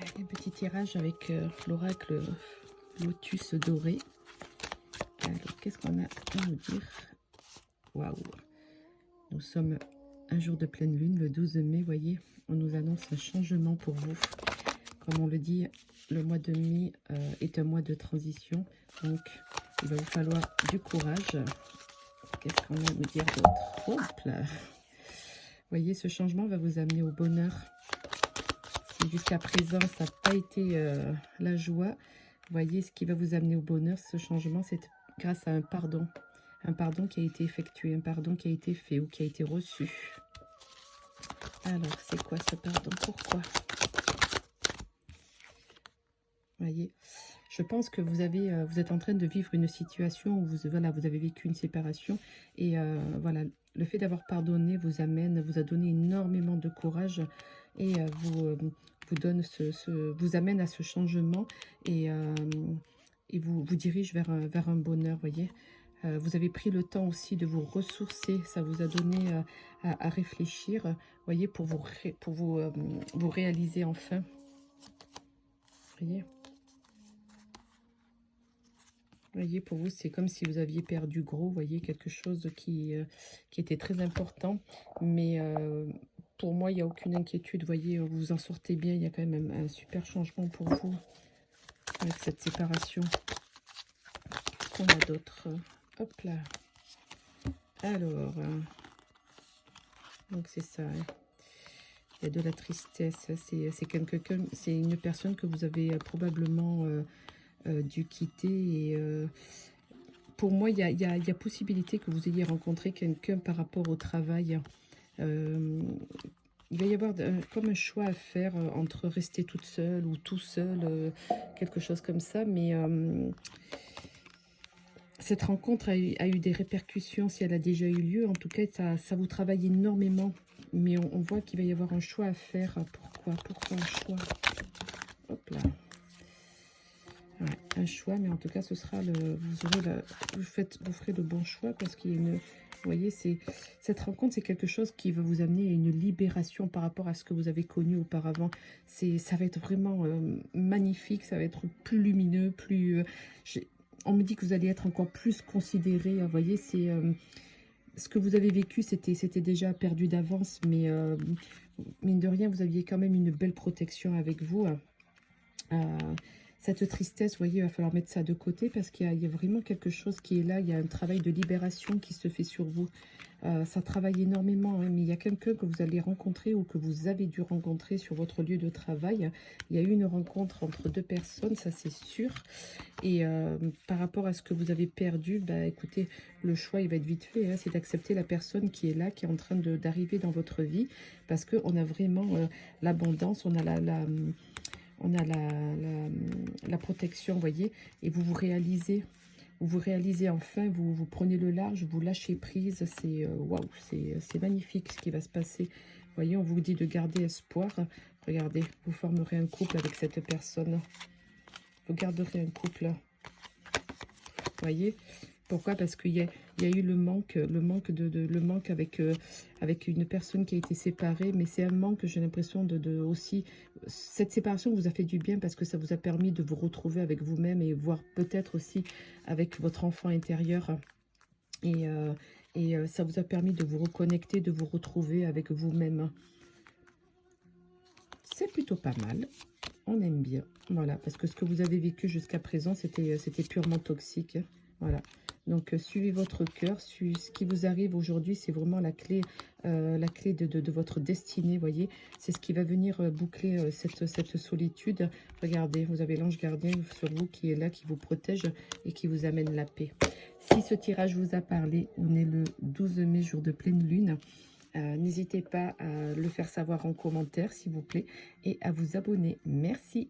Un petit tirage avec l'oracle Lotus doré. Alors, qu'est-ce qu'on a à nous dire? Waouh! Nous sommes un jour de pleine lune, le 12 mai, voyez, on nous annonce un changement pour vous. Comme on le dit, le mois de mai est un mois de transition, donc il va vous falloir du courage. Qu'est-ce qu'on a à nous dire d'autre? Hop là! Voyez, ce changement va vous amener au bonheur. Si jusqu'à présent, ça n'a pas été la joie, voyez, ce qui va vous amener au bonheur, ce changement, c'est grâce à un pardon. Un pardon qui a été effectué, un pardon qui a été fait ou qui a été reçu. Alors, c'est quoi ce pardon? Pourquoi? Voyez, je pense que vous êtes en train de vivre une situation où vous avez vécu une séparation. Et voilà, le fait d'avoir pardonné vous a donné énormément de courage et vous amène à ce changement et vous dirige vers un bonheur, voyez. Vous avez pris le temps aussi de vous ressourcer, ça vous a donné à réfléchir, voyez, pour vous réaliser enfin. Voyez, pour vous, c'est comme si vous aviez perdu gros, voyez, quelque chose qui était très important. Mais pour moi, il n'y a aucune inquiétude, voyez, vous vous en sortez bien. Il y a quand même un super changement pour vous avec cette séparation. Qu'est-ce qu'on a d'autre? Hop là. Alors, donc c'est ça. Hein. Il y a de la tristesse. C'est une personne que vous avez probablement dû quitter. Et pour moi, il y a possibilité que vous ayez rencontré quelqu'un par rapport au travail. Il va y avoir comme un choix à faire entre rester toute seule ou tout seul, quelque chose comme ça. Mais cette rencontre a eu des répercussions si elle a déjà eu lieu. En tout cas, ça vous travaille énormément. Mais on voit qu'il va y avoir un choix à faire. Pourquoi un choix? Hop là. Ouais, un choix, mais en tout cas, ce sera vous ferez le bon choix parce qu'il y a une... Vous voyez, cette rencontre, c'est quelque chose qui va vous amener à une libération par rapport à ce que vous avez connu auparavant. Ça va être vraiment magnifique, ça va être plus lumineux, plus... on me dit que vous allez être encore plus considéré. Vous voyez, ce que vous avez vécu, c'était déjà perdu d'avance, mais mine de rien, vous aviez quand même une belle protection avec vous. Cette tristesse, vous voyez, il va falloir mettre ça de côté parce qu'il y a vraiment quelque chose qui est là. Il y a un travail de libération qui se fait sur vous. Ça travaille énormément, hein, mais il y a quelqu'un que vous allez rencontrer ou que vous avez dû rencontrer sur votre lieu de travail. Il y a eu une rencontre entre deux personnes, ça c'est sûr. Et par rapport à ce que vous avez perdu, bah, écoutez, le choix, il va être vite fait. Hein, c'est d'accepter la personne qui est là, qui est en train d'arriver dans votre vie. Parce qu'on a vraiment l'abondance, on a la protection, vous voyez, et vous réalisez enfin, vous prenez le large, vous lâchez prise, c'est waouh, c'est magnifique ce qui va se passer. Vous voyez, on vous dit de garder espoir. Regardez, vous formerez un couple avec cette personne. Vous garderez un couple. Vous voyez, pourquoi? Parce qu'il y a eu le manque avec une personne qui a été séparée, mais c'est un manque, j'ai l'impression, aussi, cette séparation vous a fait du bien parce que ça vous a permis de vous retrouver avec vous-même et voir peut-être aussi avec votre enfant intérieur. Et ça vous a permis de vous reconnecter, de vous retrouver avec vous-même. C'est plutôt pas mal. On aime bien. Voilà, parce que ce que vous avez vécu jusqu'à présent, c'était purement toxique. Hein. Voilà. Donc, suivez votre cœur. Ce qui vous arrive aujourd'hui, c'est vraiment la clé de votre destinée, voyez. C'est ce qui va venir boucler cette solitude. Regardez, vous avez l'ange gardien sur vous qui est là, qui vous protège et qui vous amène la paix. Si ce tirage vous a parlé, on est le 12 mai, jour de pleine lune. N'hésitez pas à le faire savoir en commentaire, s'il vous plaît, et à vous abonner. Merci.